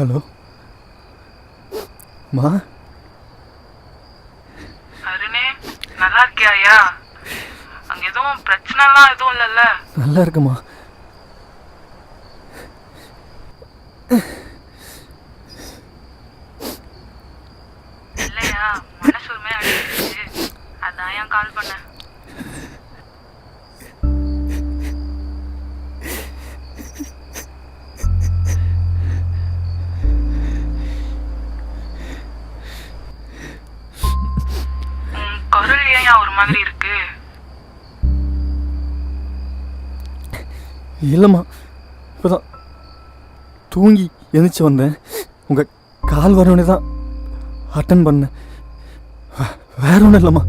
Hello மா. அருணே, நல்லா இருக்கியாயா? அங்க எதுவும் பிரச்சனைலாம் எதுவும் இல்லைல்ல? நல்லா இருக்குமா. இல்லையா, மனசு ஒருமே அடிச்சிருச்சு, அதான் ஏன் கால் பண்ணேன். குரல் ஏன் ஒரு மாதிரி இருக்கு? இல்லைம்மா, இப்போதான் தூங்கி எழுந்திரிச்சு வந்தேன். உங்கள் கால் வரவனே தான் அட்டன் பண்ணேன். வேற ஒன்றும் இல்லைம்மா.